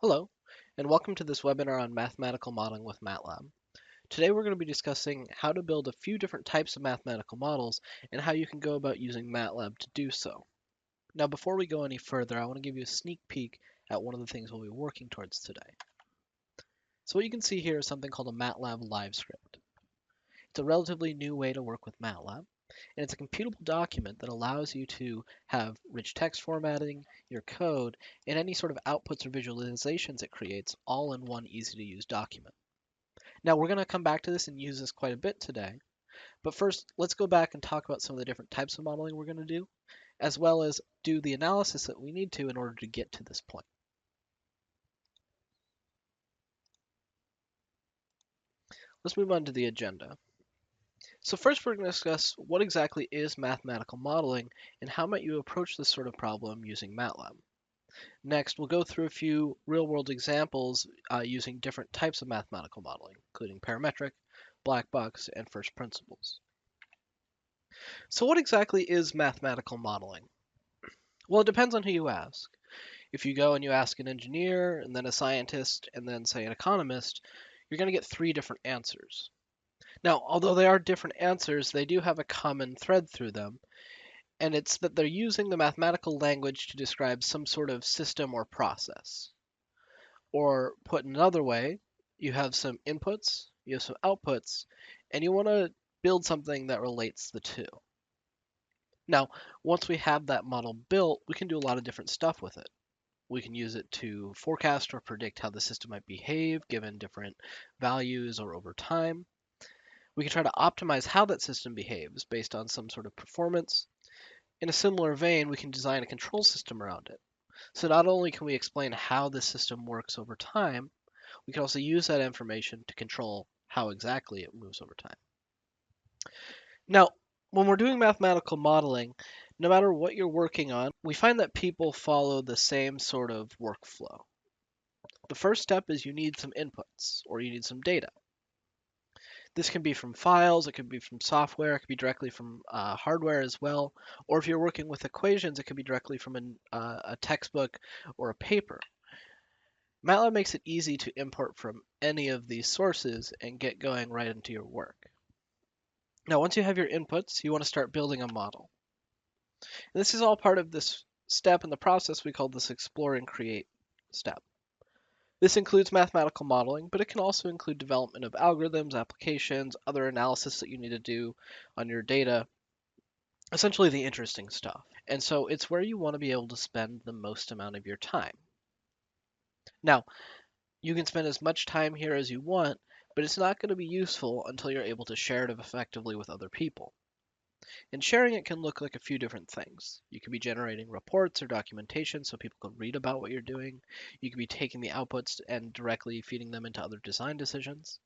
Hello, and welcome to this webinar on mathematical modeling with MATLAB. Today we're going to be discussing how to build a few different types of mathematical models and how you can go about using MATLAB to do so. Now, before we go any further, I want to give you a sneak peek at one of the things we'll be working towards today. So what you can see here is something called a MATLAB Live script. It's a relatively new way to work with MATLAB, and it's a computable document that allows you to have rich text formatting, your code, and any sort of outputs or visualizations it creates all in one easy to use document. Now we're going to come back to this and use this quite a bit today, but first let's go back and talk about some of the different types of modeling we're going to do, as well as do the analysis that we need to in order to get to this point. Let's move on to the agenda. So first we're going to discuss what exactly is mathematical modeling and how might you approach this sort of problem using MATLAB. Next, we'll go through a few real-world examples using different types of mathematical modeling, including parametric, black box, and first principles. So what exactly is mathematical modeling? Well, it depends on who you ask. If you go and you ask an engineer, and then a scientist, and then say an economist, you're going to get three different answers. Now, although they are different answers, they do have a common thread through them, and it's that they're using the mathematical language to describe some sort of system or process. Or put another way, you have some inputs, you have some outputs, and you want to build something that relates the two. Now, once we have that model built, we can do a lot of different stuff with it. We can use it to forecast or predict how the system might behave given different values or over time. We can try to optimize how that system behaves based on some sort of performance. In a similar vein, we can design a control system around it. So not only can we explain how the system works over time, we can also use that information to control how exactly it moves over time. Now, when we're doing mathematical modeling, no matter what you're working on, we find that people follow the same sort of workflow. The first step is you need some inputs or you need some data. This can be from files, it could be from software, it could be directly from hardware as well, or if you're working with equations, it could be directly from a textbook or a paper. MATLAB makes it easy to import from any of these sources and get going right into your work. Now, once you have your inputs, you want to start building a model. And this is all part of this step in the process we call this explore and create step. This includes mathematical modeling, but it can also include development of algorithms, applications, other analysis that you need to do on your data, essentially the interesting stuff. And so it's where you want to be able to spend the most amount of your time. Now, you can spend as much time here as you want, but it's not going to be useful until you're able to share it effectively with other people. And sharing it can look like a few different things. You could be generating reports or documentation so people can read about what you're doing. You could be taking the outputs and directly feeding them into other design decisions.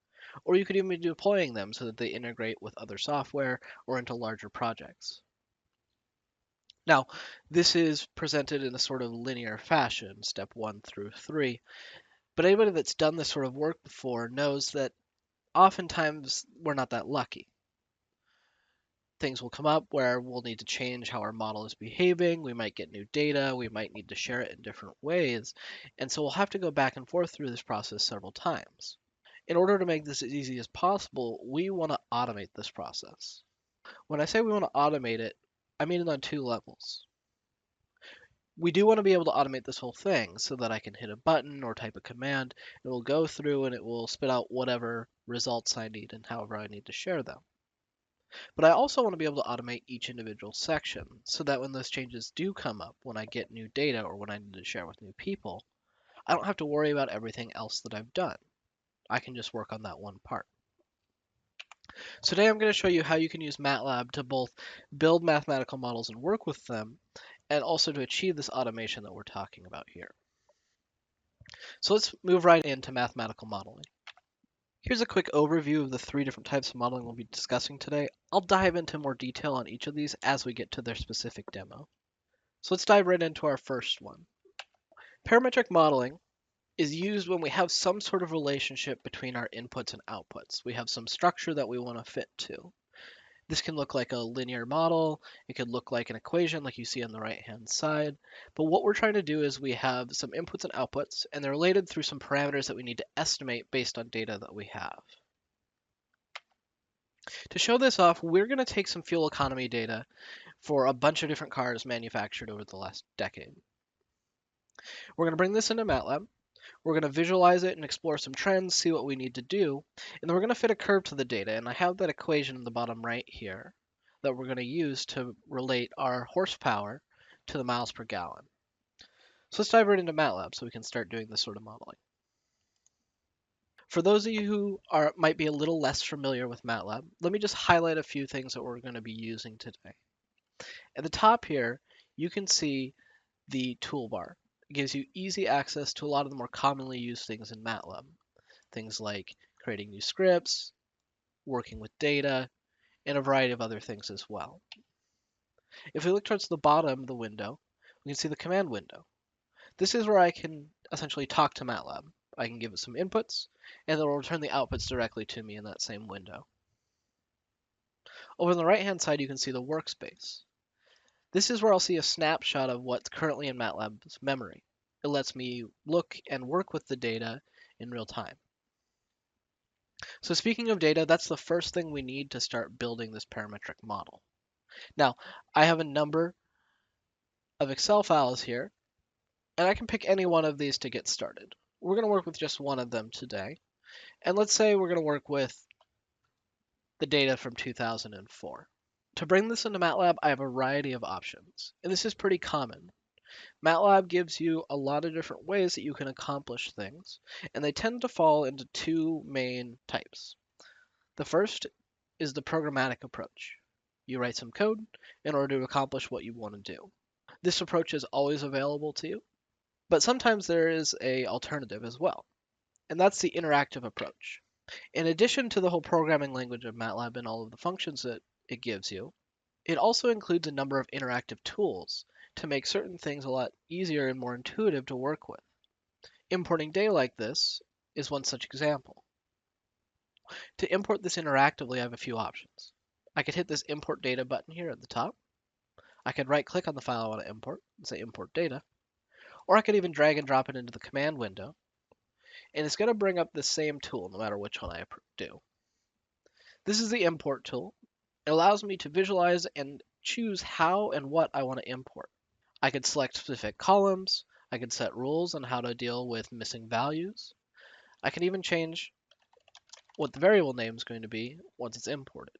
Or you could even be deploying them so that they integrate with other software or into larger projects. Now, this is presented in a sort of linear fashion, step 1 through 3. But anybody that's done this sort of work before knows that oftentimes we're not that lucky. Things will come up where we'll need to change how our model is behaving. We might get new data. We might need to share it in different ways. And so we'll have to go back and forth through this process several times. In order to make this as easy as possible, we want to automate this process. When I say we want to automate it, I mean it on two levels. We do want to be able to automate this whole thing so that I can hit a button or type a command. It will go through and it will spit out whatever results I need and however I need to share them. But I also want to be able to automate each individual section so that when those changes do come up, when I get new data or when I need to share with new people, I don't have to worry about everything else that I've done. I can just work on that one part. So today I'm going to show you how you can use MATLAB to both build mathematical models and work with them, and also to achieve this automation that we're talking about here. So let's move right into mathematical modeling. Here's a quick overview of the three different types of modeling we'll be discussing today. I'll dive into more detail on each of these as we get to their specific demo. So let's dive right into our first one. Parametric modeling is used when we have some sort of relationship between our inputs and outputs. We have some structure that we want to fit to. This can look like a linear model, it could look like an equation like you see on the right-hand side, but what we're trying to do is we have some inputs and outputs, and they're related through some parameters that we need to estimate based on data that we have. To show this off, we're going to take some fuel economy data for a bunch of different cars manufactured over the last decade. We're going to bring this into MATLAB. We're going to visualize it and explore some trends, see what we need to do, and then we're going to fit a curve to the data. And I have that equation in the bottom right here that we're going to use to relate our horsepower to the miles per gallon. So let's dive right into MATLAB so we can start doing this sort of modeling. For those of you who might be a little less familiar with MATLAB, let me just highlight a few things that we're going to be using today. At the top here, you can see the toolbar. It gives you easy access to a lot of the more commonly used things in MATLAB. Things like creating new scripts, working with data, and a variety of other things as well. If we look towards the bottom of the window, we can see the command window. This is where I can essentially talk to MATLAB. I can give it some inputs, and it will return the outputs directly to me in that same window. Over on the right-hand side, you can see the workspace. This is where I'll see a snapshot of what's currently in MATLAB's memory. It lets me look and work with the data in real time. So speaking of data, that's the first thing we need to start building this parametric model. Now, I have a number of Excel files here, and I can pick any one of these to get started. We're going to work with just one of them today. And let's say we're going to work with the data from 2004. To bring this into MATLAB, I have a variety of options, and this is pretty common. MATLAB gives you a lot of different ways that you can accomplish things, and they tend to fall into two main types. The first is the programmatic approach. You write some code in order to accomplish what you want to do. This approach is always available to you, but sometimes there is an alternative as well, and that's the interactive approach. In addition to the whole programming language of MATLAB and all of the functions that it gives you, it also includes a number of interactive tools to make certain things a lot easier and more intuitive to work with. Importing data like this is one such example. To import this interactively, I have a few options. I could hit this import data button here at the top. I could right click on the file I want to import and say import data, or I could even drag and drop it into the command window, and it's going to bring up the same tool no matter which one I do. This is the import tool. It allows me to visualize and choose how and what I want to import. I could select specific columns. I could set rules on how to deal with missing values. I can even change what the variable name is going to be once it's imported.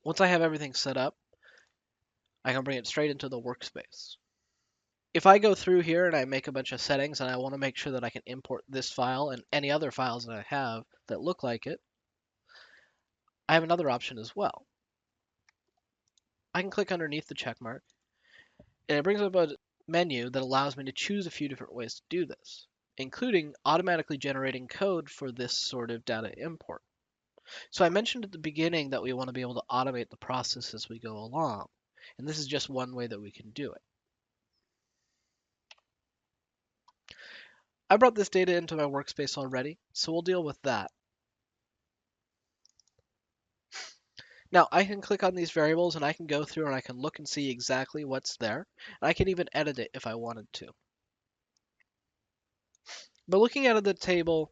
Once I have everything set up, I can bring it straight into the workspace. If I go through here and I make a bunch of settings and I want to make sure that I can import this file and any other files that I have that look like it, I have another option as well. I can click underneath the check mark, and it brings up a menu that allows me to choose a few different ways to do this, including automatically generating code for this sort of data import. So I mentioned at the beginning that we want to be able to automate the process as we go along, and this is just one way that we can do it. I brought this data into my workspace already, so we'll deal with that. Now I can click on these variables and I can go through and I can look and see exactly what's there, and I can even edit it if I wanted to. But looking at the table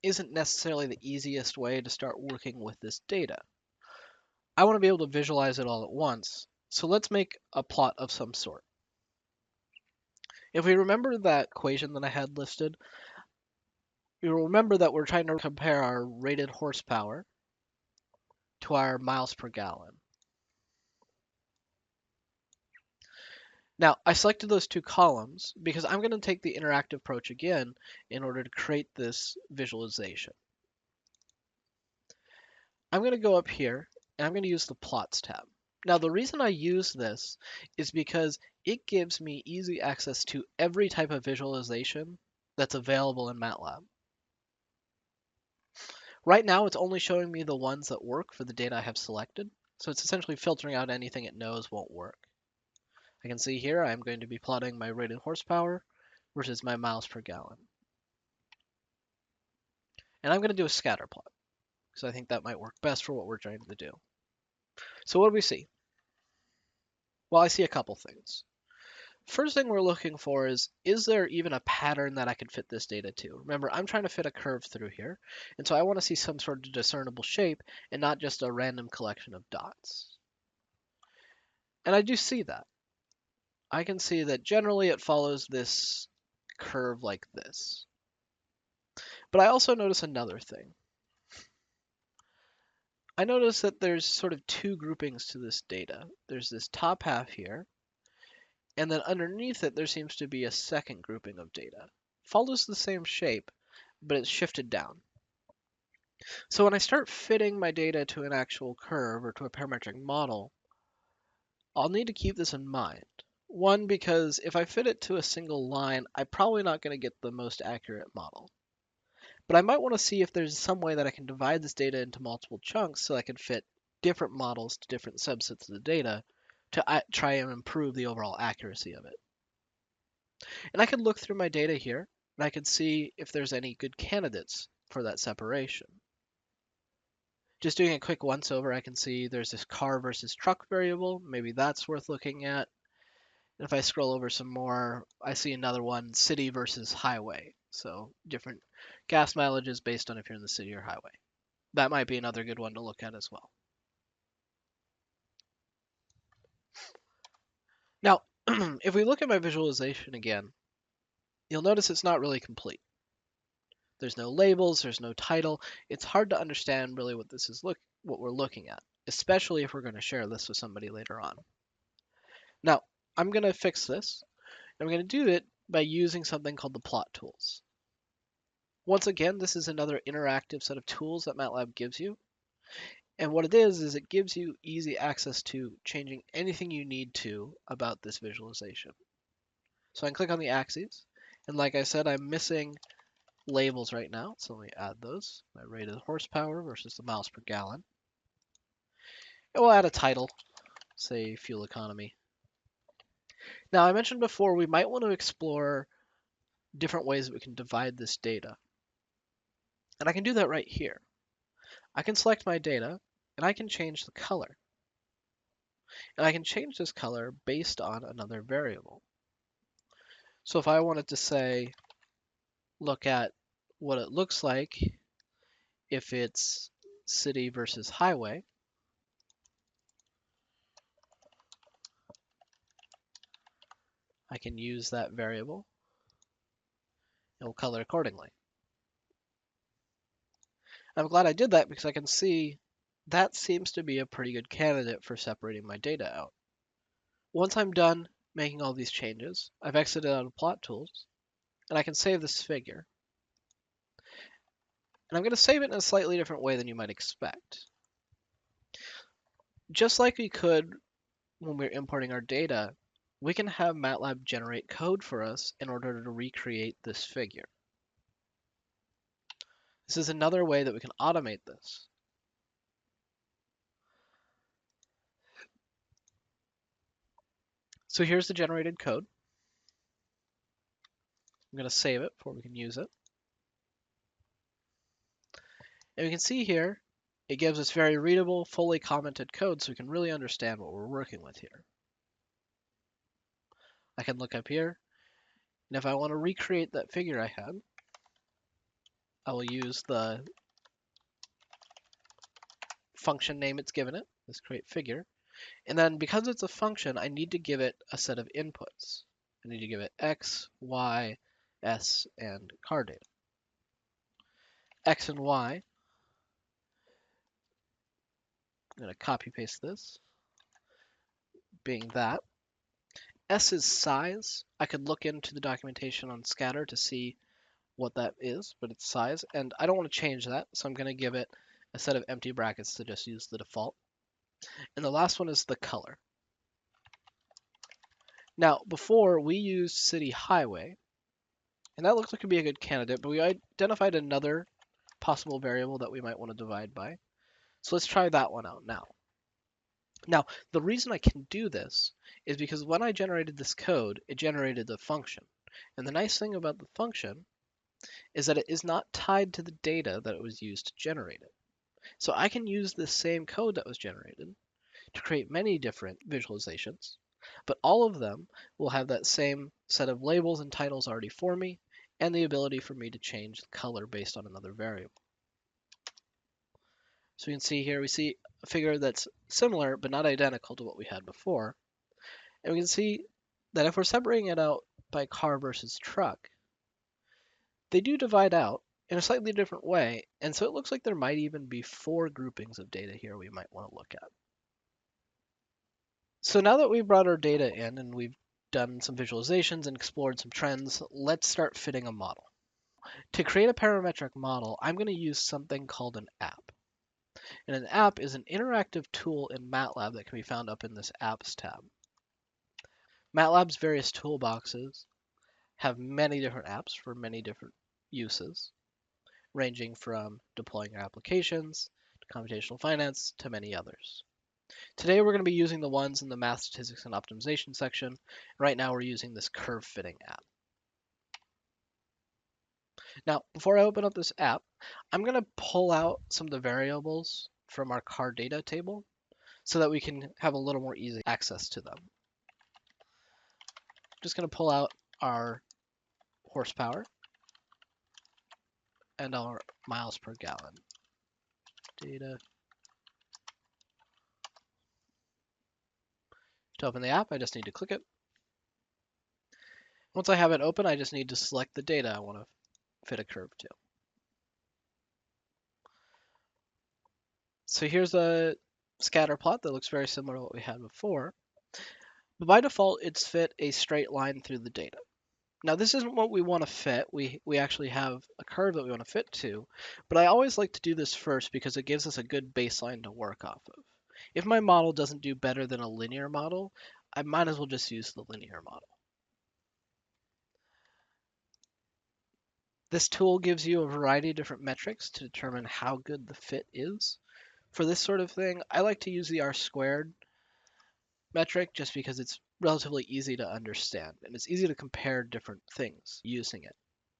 isn't necessarily the easiest way to start working with this data. I want to be able to visualize it all at once, so let's make a plot of some sort. If we remember that equation that I had listed, you'll remember that we're trying to compare our rated horsepower to our miles per gallon. Now, I selected those two columns because I'm going to take the interactive approach again in order to create this visualization. I'm going to go up here and I'm going to use the Plots tab. Now, the reason I use this is because it gives me easy access to every type of visualization that's available in MATLAB. Right now, it's only showing me the ones that work for the data I have selected, so it's essentially filtering out anything it knows won't work. I can see here I'm going to be plotting my rated horsepower versus my miles per gallon. And I'm going to do a scatter plot, because I think that might work best for what we're trying to do. So what do we see? Well, I see a couple things. First thing we're looking for is there even a pattern that I can fit this data to? Remember, I'm trying to fit a curve through here, and so I want to see some sort of discernible shape and not just a random collection of dots. And I do see that. I can see that generally it follows this curve like this. But I also notice another thing. I notice that there's sort of two groupings to this data. There's this top half here, and then underneath it there seems to be a second grouping of data. Follows the same shape, but it's shifted down. So when I start fitting my data to an actual curve or to a parametric model, I'll need to keep this in mind. One, because if I fit it to a single line, I'm probably not going to get the most accurate model. But I might want to see if there's some way that I can divide this data into multiple chunks so I can fit different models to different subsets of the data to try and improve the overall accuracy of it. And I can look through my data here, and I can see if there's any good candidates for that separation. Just doing a quick once over, I can see there's this car versus truck variable. Maybe that's worth looking at. And if I scroll over some more, I see another one, city versus highway. So different gas mileages based on if you're in the city or highway. That might be another good one to look at as well. Now, if we look at my visualization again, you'll notice it's not really complete. There's no labels, there's no title. It's hard to understand really what we're looking at, especially if we're going to share this with somebody later on. Now, I'm going to fix this. I'm going to do it by using something called the plot tools. Once again, this is another interactive set of tools that MATLAB gives you. And what it is it gives you easy access to changing anything you need to about this visualization. So I can click on the axes. And like I said, I'm missing labels right now. So let me add those. My rated horsepower versus the miles per gallon. And we'll add a title, say fuel economy. Now I mentioned before we might want to explore different ways that we can divide this data. And I can do that right here. I can select my data and I can change the color. And I can change this color based on another variable. So if I wanted to say, look at what it looks like if it's city versus highway, I can use that variable and we'll color accordingly. I'm glad I did that because I can see that seems to be a pretty good candidate for separating my data out. Once I'm done making all these changes, I've exited out of plot tools and I can save this figure. And I'm going to save it in a slightly different way than you might expect. Just like we could when we're importing our data, we can have MATLAB generate code for us in order to recreate this figure. This is another way that we can automate this. So here's the generated code. I'm going to save it before we can use it. And we can see here, it gives us very readable, fully commented code so we can really understand what we're working with here. I can look up here, and if I want to recreate that figure I had, I will use the function name it's given it, this create figure. And then because it's a function, I need to give it a set of inputs. I need to give it x, y, s, and car data. X and y, I'm going to copy paste this, being that. S is size. I could look into the documentation on scatter to see what that is, but it's size. And I don't want to change that, so I'm going to give it a set of empty brackets to just use the default. And the last one is the color. Now, before we used city highway, and that looks like it could be a good candidate, but we identified another possible variable that we might want to divide by. So let's try that one out now. Now, the reason I can do this is because when I generated this code, it generated the function. And the nice thing about the function is that it is not tied to the data that it was used to generate it. So I can use this same code that was generated to create many different visualizations, but all of them will have that same set of labels and titles already for me, and the ability for me to change the color based on another variable. So you can see here, we see a figure that's similar but not identical to what we had before. And we can see that if we're separating it out by car versus truck, they do divide out in a slightly different way. And so it looks like there might even be 4 groupings of data here we might want to look at. So now that we've brought our data in and we've done some visualizations and explored some trends, let's start fitting a model. To create a parametric model, I'm going to use something called an app. And an app is an interactive tool in MATLAB that can be found up in this Apps tab. MATLAB's various toolboxes have many different apps for many different uses, ranging from deploying your applications to computational finance to many others. Today we're going to be using the ones in the math, statistics, and optimization section. Right now we're using this curve fitting app. Now, before I open up this app, I'm going to pull out some of the variables from our car data table so that we can have a little more easy access to them. Just going to pull out our horsepower and our miles per gallon data. To open the app, I just need to click it. Once I have it open, I just need to select the data I want to fit a curve to. So here's a scatter plot that looks very similar to what we had before. But by default, it's fit a straight line through the data. Now this isn't what we want to fit. We actually have a curve that we want to fit to, but I always like to do this first because it gives us a good baseline to work off of. If my model doesn't do better than a linear model, I might as well just use the linear model. This tool gives you a variety of different metrics to determine how good the fit is. For this sort of thing, I like to use the R-squared metric just because it's relatively easy to understand and it's easy to compare different things using it.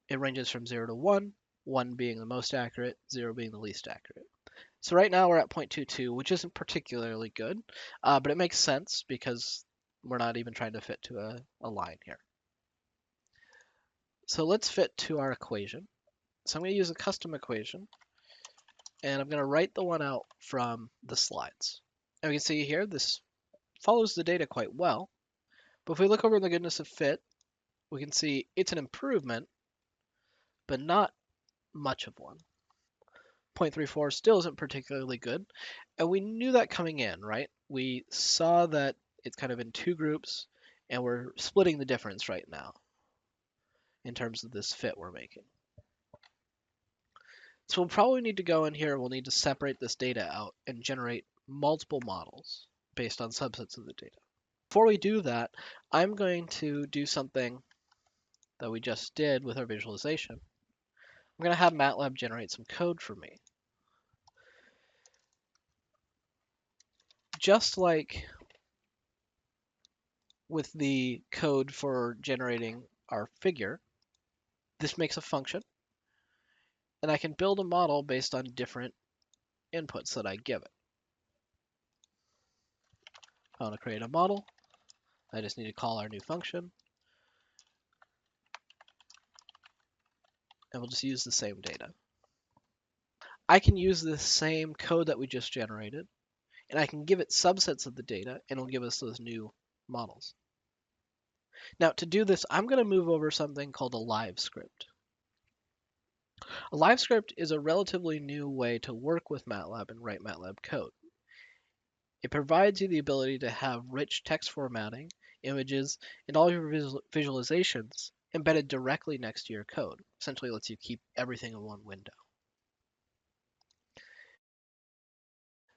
It ranges from 0 to 1, 1 being the most accurate, 0 being the least accurate. So right now we're at 0.22, which isn't particularly good, but it makes sense because we're not even trying to fit to a line here. So let's fit to our equation. So I'm going to use a custom equation, and I'm going to write the one out from the slides. And we can see here, this follows the data quite well. But if we look over the goodness of fit, we can see it's an improvement, but not much of one. 0.34 still isn't particularly good. And we knew that coming in, right? We saw that it's kind of in 2 groups, and we're splitting the difference right now in terms of this fit we're making. So we'll probably need to go in here, we'll need to separate this data out and generate multiple models based on subsets of the data. Before we do that, I'm going to do something that we just did with our visualization. I'm going to have MATLAB generate some code for me. Just like with the code for generating our figure, this makes a function, and I can build a model based on different inputs that I give it. I want to create a model. I just need to call our new function, and we'll just use the same data. I can use the same code that we just generated, and I can give it subsets of the data, and it'll give us those new models. Now, to do this, I'm going to move over something called a live script. A live script is a relatively new way to work with MATLAB and write MATLAB code. It provides you the ability to have rich text formatting, images, and all your visualizations embedded directly next to your code. Essentially lets you keep everything in one window.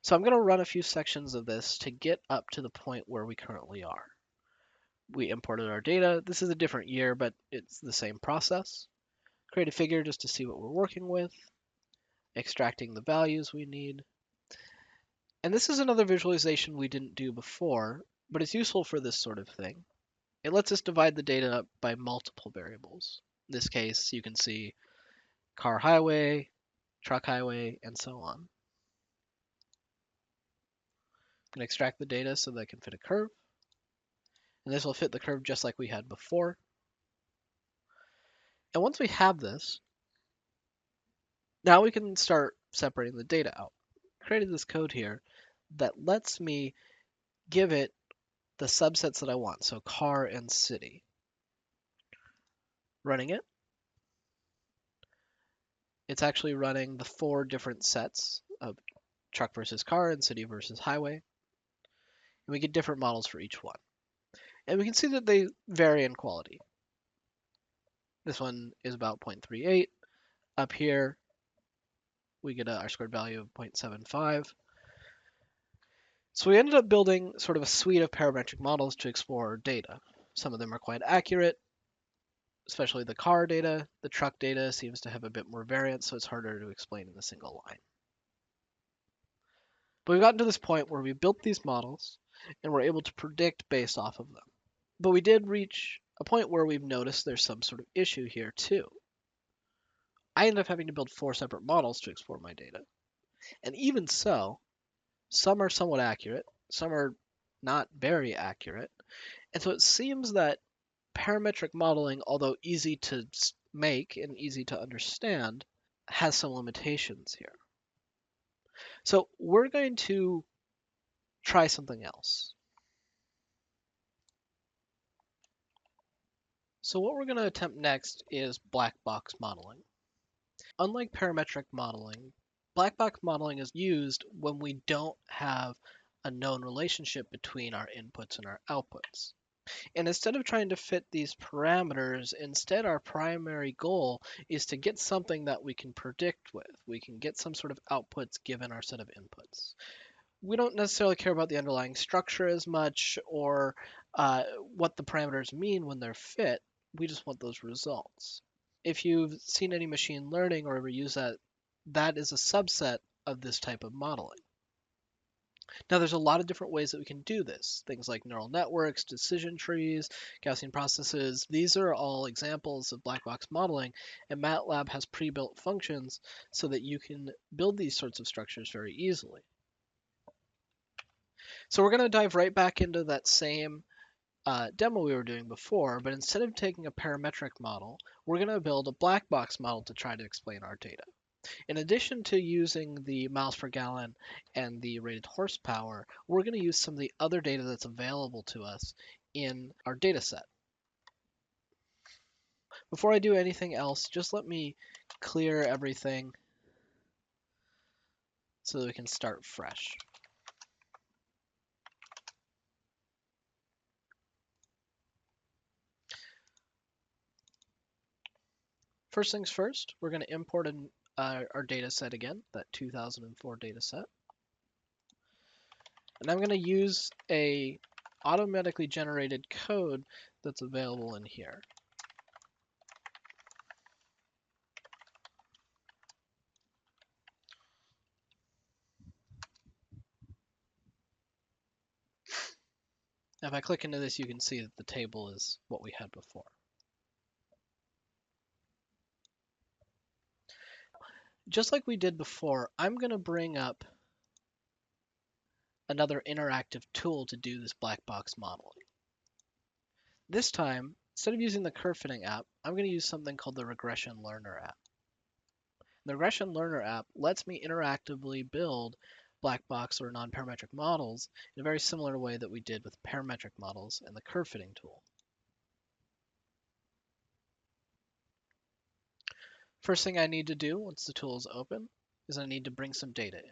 So I'm going to run a few sections of this to get up to the point where we currently are. We imported our data. This is a different year, but it's the same process. Create a figure just to see what we're working with, extracting the values we need. And this is another visualization we didn't do before, but it's useful for this sort of thing. It lets us divide the data up by multiple variables. In this case, you can see car highway, truck highway, and so on. I'm going to extract the data so that I can fit a curve. And this will fit the curve just like we had before. And once we have this, now we can start separating the data out. I created this code here that lets me give it the subsets that I want, so car and city. Running it, it's actually running the 4 different sets of truck versus car and city versus highway. And we get different models for each one. And we can see that they vary in quality. This one is about 0.38. Up here, we get a R-squared value of 0.75. So we ended up building sort of a suite of parametric models to explore our data. Some of them are quite accurate, especially the car data. The truck data seems to have a bit more variance, so it's harder to explain in a single line. But we've gotten to this point where we built these models and we're able to predict based off of them. But we did reach a point where we've noticed there's some sort of issue here too. I ended up having to build 4 separate models to explore my data. And even so, some are somewhat accurate, some are not very accurate. And so it seems that parametric modeling, although easy to make and easy to understand, has some limitations here. So we're going to try something else. So what we're going to attempt next is black box modeling. Unlike parametric modeling, black box modeling is used when we don't have a known relationship between our inputs and our outputs. And instead of trying to fit these parameters, instead our primary goal is to get something that we can predict with. We can get some sort of outputs given our set of inputs. We don't necessarily care about the underlying structure as much or what the parameters mean when they're fit. We just want those results. If you've seen any machine learning or ever used that, that is a subset of this type of modeling. Now, there's a lot of different ways that we can do this. Things like neural networks, decision trees, Gaussian processes. These are all examples of black box modeling, and MATLAB has pre-built functions so that you can build these sorts of structures very easily. So we're going to dive right back into that same demo we were doing before, but instead of taking a parametric model, we're going to build a black box model to try to explain our data. In addition to using the miles per gallon and the rated horsepower, we're going to use some of the other data that's available to us in our data set. Before I do anything else, just let me clear everything so that we can start fresh. First things first, we're going to import our data set again, that 2004 data set. And I'm going to use a automatically generated code that's available in here. If I click into this, you can see that the table is what we had before. Just like we did before, I'm going to bring up another interactive tool to do this black box modeling. This time, instead of using the curve fitting app, I'm going to use something called the Regression Learner app. The Regression Learner app lets me interactively build black box or non-parametric models in a very similar way that we did with parametric models and the curve fitting tool. First thing I need to do once the tool is open is I need to bring some data in.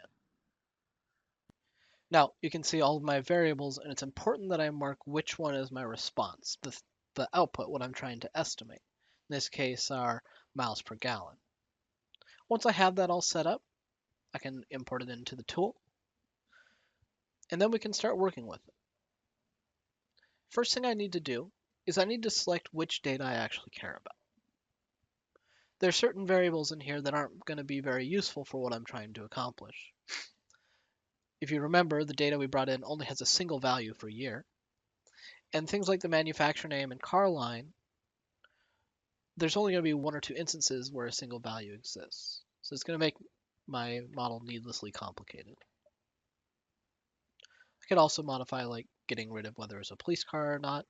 Now, you can see all of my variables, and it's important that I mark which one is my response, the output, what I'm trying to estimate. In this case, are miles per gallon. Once I have that all set up, I can import it into the tool, and then we can start working with it. First thing I need to do is I need to select which data I actually care about. There are certain variables in here that aren't going to be very useful for what I'm trying to accomplish. If you remember, the data we brought in only has a single value for year. And things like the manufacturer name and car line, there's only going to be 1 or 2 instances where a single value exists. So it's going to make my model needlessly complicated. I could also modify like getting rid of whether it's a police car or not.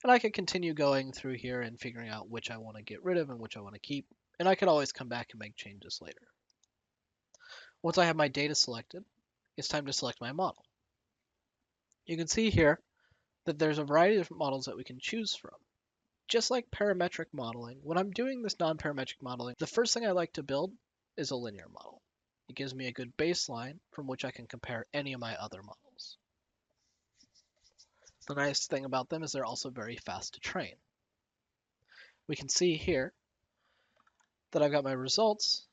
And I could continue going through here and figuring out which I want to get rid of and which I want to keep. And I could always come back and make changes later. Once I have my data selected, it's time to select my model. You can see here that there's a variety of different models that we can choose from. Just like parametric modeling, when I'm doing this non-parametric modeling, the first thing I like to build is a linear model. It gives me a good baseline from which I can compare any of my other models. The nice thing about them is they're also very fast to train. We can see here that I've got my results.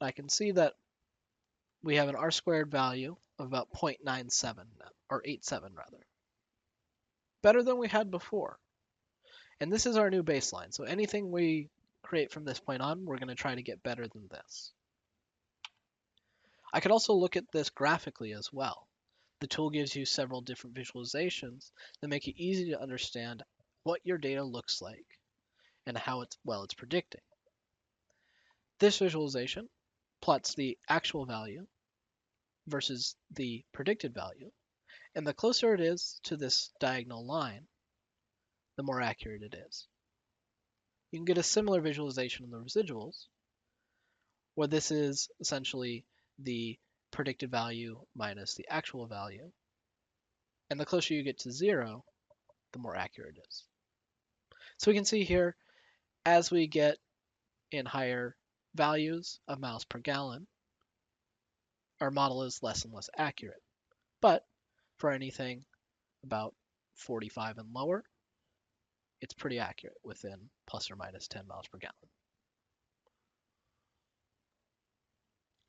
I can see that we have an R-squared value of about 0.97, or 87 rather. Better than we had before. And this is our new baseline, so anything we create from this point on, we're going to try to get better than this. I could also look at this graphically as well. The tool gives you several different visualizations that make it easy to understand what your data looks like and how it's predicting. This visualization plots the actual value versus the predicted value, and the closer it is to this diagonal line, the more accurate it is. You can get a similar visualization in the residuals, where this is essentially the predicted value minus the actual value, and the closer you get to 0, the more accurate it is. So we can see here, as we get in higher values of miles per gallon, our model is less and less accurate. But for anything about 45 and lower, it's pretty accurate within plus or minus 10 miles per gallon.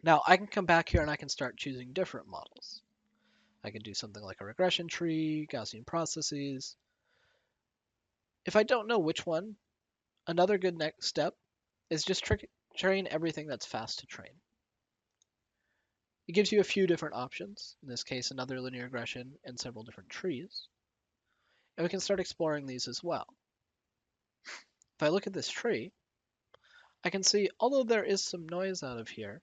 Now I can come back here and I can start choosing different models. I can do something like a regression tree, Gaussian processes. If I don't know which one, another good next step is just train everything that's fast to train. It gives you a few different options, in this case another linear regression and several different trees. And we can start exploring these as well. If I look at this tree, I can see, although there is some noise out of here,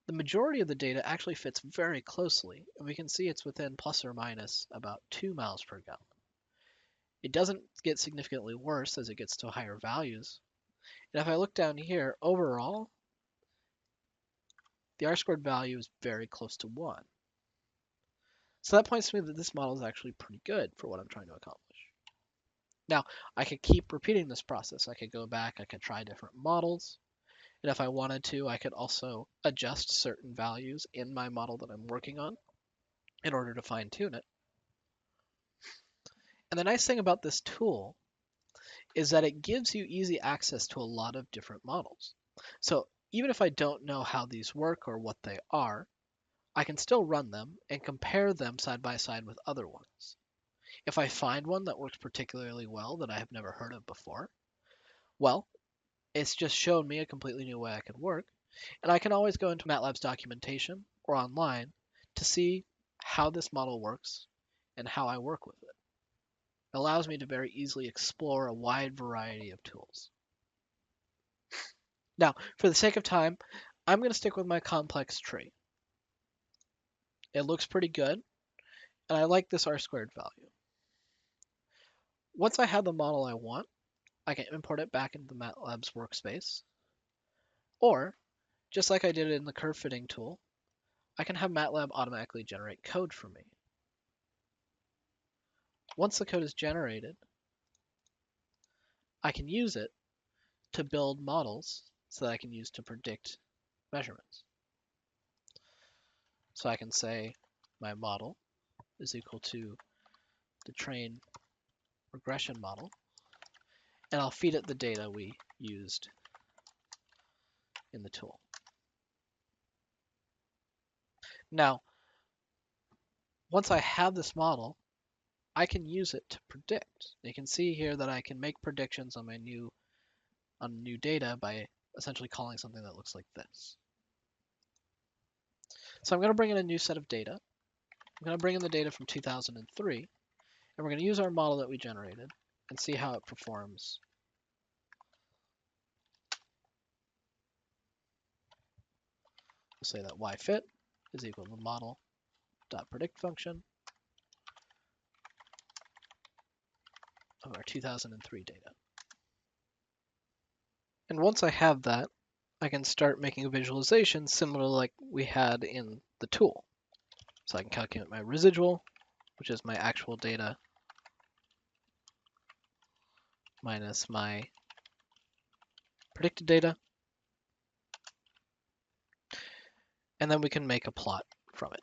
the majority of the data actually fits very closely, and we can see it's within plus or minus about 2 miles per gallon. It doesn't get significantly worse as it gets to higher values. And if I look down here, overall, the R-squared value is very close to 1. So that points to me that this model is actually pretty good for what I'm trying to accomplish. Now, I could keep repeating this process. I could go back, I could try different models. And if I wanted to, I could also adjust certain values in my model that I'm working on in order to fine-tune it. And the nice thing about this tool is that it gives you easy access to a lot of different models. So even if I don't know how these work or what they are, I can still run them and compare them side by side with other ones. If I find one that works particularly well that I have never heard of before, well, it's just shown me a completely new way I could work, and I can always go into MATLAB's documentation or online to see how this model works and how I work with it. It allows me to very easily explore a wide variety of tools. Now, for the sake of time, I'm going to stick with my complex tree. It looks pretty good, and I like this R-squared value. Once I have the model I want, I can import it back into the MATLAB's workspace, or, just like I did in the curve fitting tool, I can have MATLAB automatically generate code for me. Once the code is generated, I can use it to build models so that I can use to predict measurements. So I can say my model is equal to the train regression model, and I'll feed it the data we used in the tool. Now, once I have this model, I can use it to predict. You can see here that I can make predictions on my new data by essentially calling something that looks like this. So I'm going to bring in a new set of data. I'm going to bring in the data from 2003, and we're going to use our model that we generated and see how it performs. We'll say that yFit is equal to the model predict function of our 2003 data. And once I have that, I can start making a visualization similar like we had in the tool. So I can calculate my residual, which is my actual data, minus my predicted data. And then we can make a plot from it.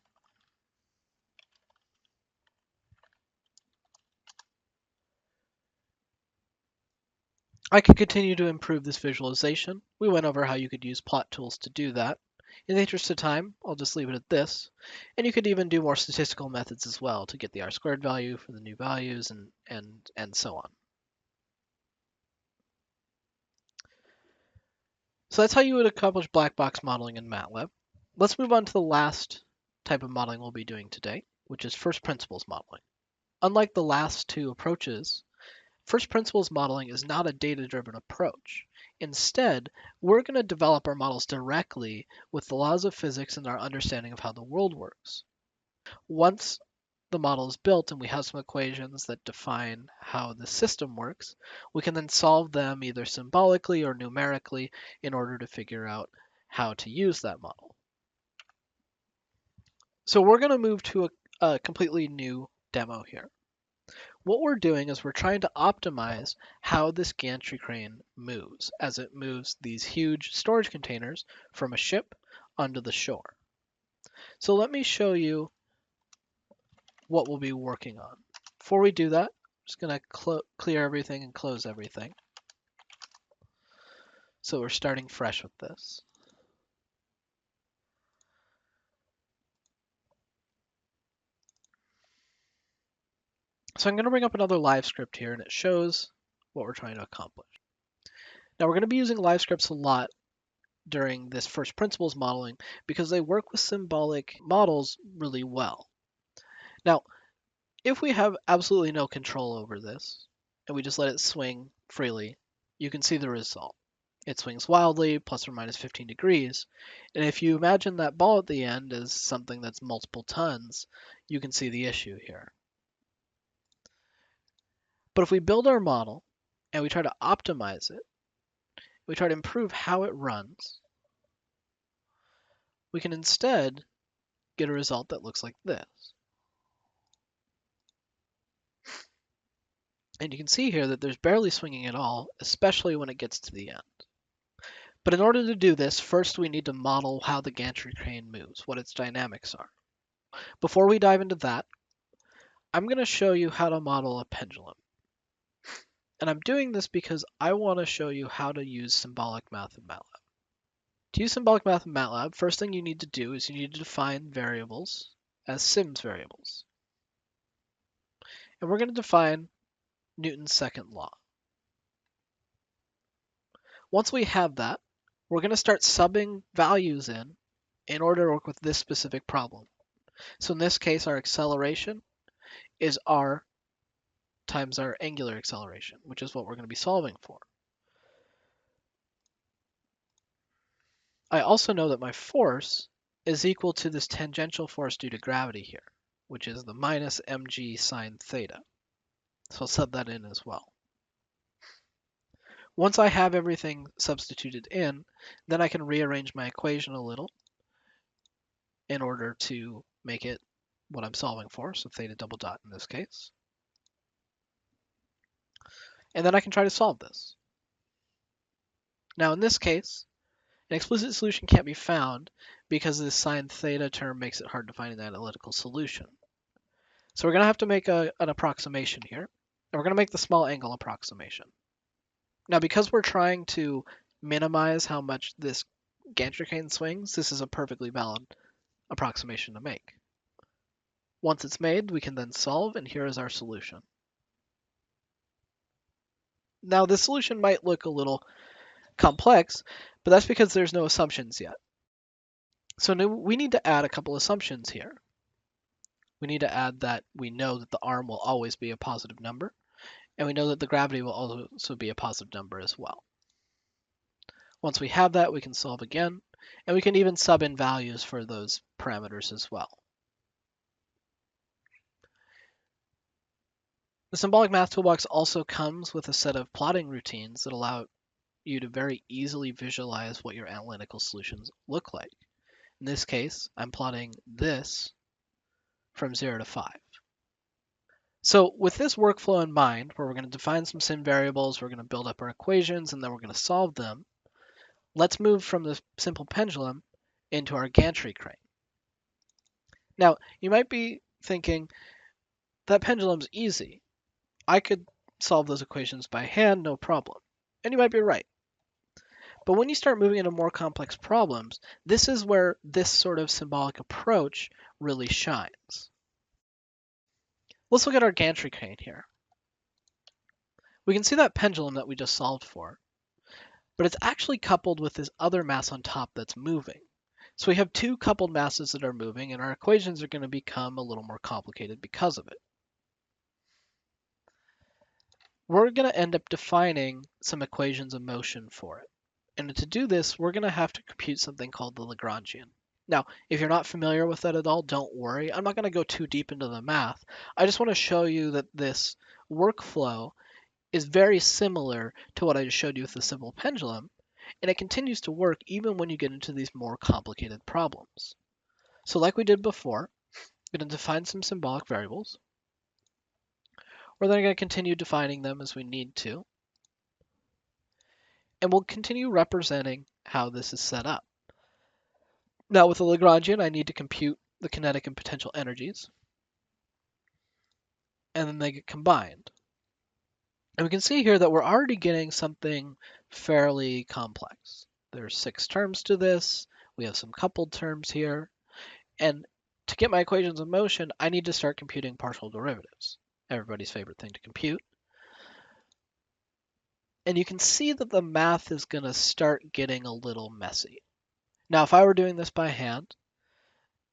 I could continue to improve this visualization. We went over how you could use plot tools to do that. In the interest of time, I'll just leave it at this. And you could even do more statistical methods as well to get the R-squared value for the new values and so on. So that's how you would accomplish black box modeling in MATLAB. Let's move on to the last type of modeling we'll be doing today, which is first principles modeling. Unlike the last two approaches, first principles modeling is not a data-driven approach. Instead, we're going to develop our models directly with the laws of physics and our understanding of how the world works. Once the model is built and we have some equations that define how the system works, we can then solve them either symbolically or numerically in order to figure out how to use that model. So we're going to move to a completely new demo here. What we're doing is we're trying to optimize how this gantry crane moves as it moves these huge storage containers from a ship onto the shore. So let me show you what we'll be working on. Before we do that, I'm just going to clear everything and close everything. So we're starting fresh with this. So I'm going to bring up another live script here, and it shows what we're trying to accomplish. Now we're going to be using live scripts a lot during this first principles modeling because they work with symbolic models really well. Now, if we have absolutely no control over this and we just let it swing freely, you can see the result. It swings wildly, plus or minus 15 degrees. And if you imagine that ball at the end as something that's multiple tons, you can see the issue here. But if we build our model and we try to optimize it, we try to improve how it runs, we can instead get a result that looks like this. And you can see here that there's barely swinging at all, especially when it gets to the end. But in order to do this, first we need to model how the gantry crane moves, what its dynamics are. Before we dive into that, I'm going to show you how to model a pendulum. And I'm doing this because I want to show you how to use symbolic math in MATLAB. To use symbolic math in MATLAB, first thing you need to do is you need to define variables as Sims variables. And we're going to define Newton's second law. Once we have that, we're going to start subbing values in order to work with this specific problem. So in this case, our acceleration is r times our angular acceleration, which is what we're going to be solving for. I also know that my force is equal to this tangential force due to gravity here, which is the minus mg sine theta. So I'll sub that in as well. Once I have everything substituted in, then I can rearrange my equation a little in order to make it what I'm solving for, so theta double dot in this case. And then I can try to solve this. Now in this case, an explicit solution can't be found because this sine theta term makes it hard to find an analytical solution. So we're going to have to make an approximation here, and we're going to make the small angle approximation. Now because we're trying to minimize how much this gantry crane swings, this is a perfectly valid approximation to make. Once it's made, we can then solve, and here is our solution. Now this solution might look a little complex, but that's because there's no assumptions yet. So we need to add a couple assumptions here. We need to add that we know that the arm will always be a positive number, and we know that the gravity will also be a positive number as well. Once we have that, we can solve again, and we can even sub in values for those parameters as well. The symbolic math toolbox also comes with a set of plotting routines that allow you to very easily visualize what your analytical solutions look like. In this case, I'm plotting this from 0 to 5. So with this workflow in mind, where we're going to define some sim variables, we're going to build up our equations, and then we're going to solve them, let's move from the simple pendulum into our gantry crane. Now, you might be thinking, that pendulum's easy. I could solve those equations by hand, no problem. And you might be right. But when you start moving into more complex problems, this is where this sort of symbolic approach really shines. Let's look at our gantry crane here. We can see that pendulum that we just solved for, but it's actually coupled with this other mass on top that's moving. So we have two coupled masses that are moving, and our equations are going to become a little more complicated because of it. We're going to end up defining some equations of motion for it. And to do this, we're going to have to compute something called the Lagrangian. Now, if you're not familiar with that at all, don't worry. I'm not going to go too deep into the math. I just want to show you that this workflow is very similar to what I just showed you with the simple pendulum, and it continues to work even when you get into these more complicated problems. So like we did before, we're going to define some symbolic variables. We're then going to continue defining them as we need to. And we'll continue representing how this is set up. Now with the Lagrangian, I need to compute the kinetic and potential energies, and then they get combined. And we can see here that we're already getting something fairly complex. There's 6 terms to this. We have some coupled terms here. And to get my equations of motion, I need to start computing partial derivatives. Everybody's favorite thing to compute. And you can see that the math is going to start getting a little messy. Now, if I were doing this by hand,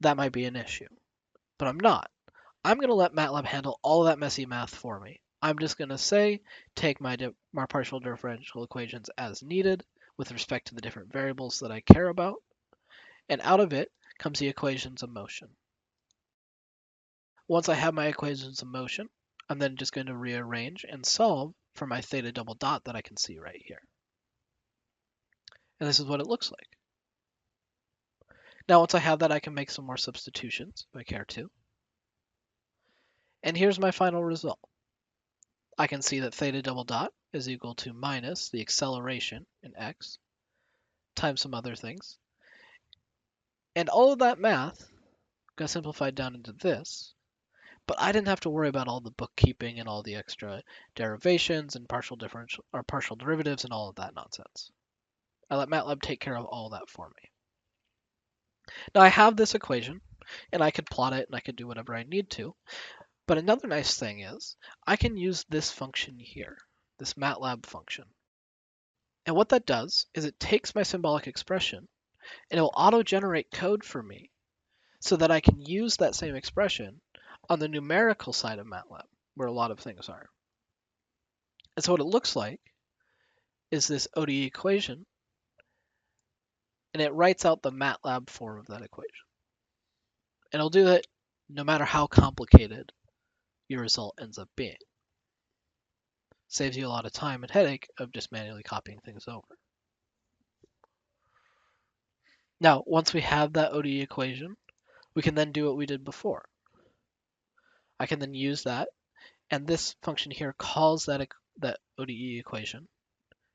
that might be an issue. But I'm not. I'm going to let MATLAB handle all of that messy math for me. I'm just going to say, take my partial differential equations as needed with respect to the different variables that I care about. And out of it comes the equations of motion. Once I have my equations of motion, I'm then just going to rearrange and solve for my theta double dot that I can see right here. And this is what it looks like. Now, once I have that, I can make some more substitutions if I care to. And here's my final result. I can see that theta double dot is equal to minus the acceleration in x times some other things. And all of that math got simplified down into this, but I didn't have to worry about all the bookkeeping and all the extra derivations and partial derivatives and all of that nonsense. I let MATLAB take care of all that for me. Now I have this equation, and I could plot it and I could do whatever I need to. But another nice thing is I can use this function here, this MATLAB function. And what that does is it takes my symbolic expression and it will auto-generate code for me so that I can use that same expression on the numerical side of MATLAB, where a lot of things are. And so what it looks like is this ODE equation, and it writes out the MATLAB form of that equation. And it'll do that no matter how complicated your result ends up being. Saves you a lot of time and headache of just manually copying things over. Now, once we have that ODE equation, we can then do what we did before. I can then use that, and this function here calls that ODE equation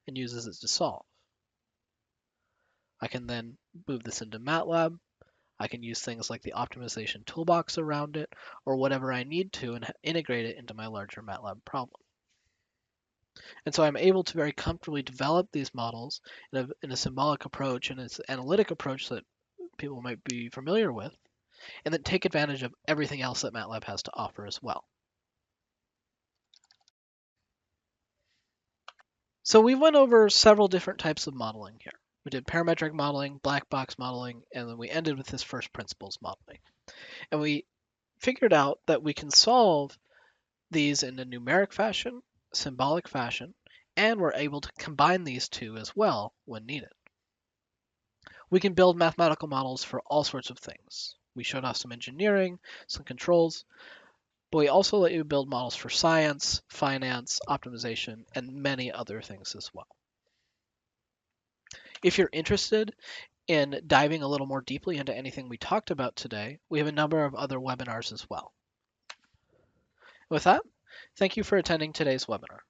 and uses it to solve. I can then move this into MATLAB. I can use things like the optimization toolbox around it, or whatever I need to, and integrate it into my larger MATLAB problem. And so I'm able to very comfortably develop these models in a symbolic approach and an analytic approach that people might be familiar with, and then take advantage of everything else that MATLAB has to offer as well. So we went over several different types of modeling here. We did parametric modeling, black box modeling, and then we ended with this first principles modeling. And we figured out that we can solve these in a numeric fashion, symbolic fashion, and we're able to combine these two as well when needed. We can build mathematical models for all sorts of things. We showed off some engineering, some controls, but we also let you build models for science, finance, optimization, and many other things as well. If you're interested in diving a little more deeply into anything we talked about today, we have a number of other webinars as well. With that, thank you for attending today's webinar.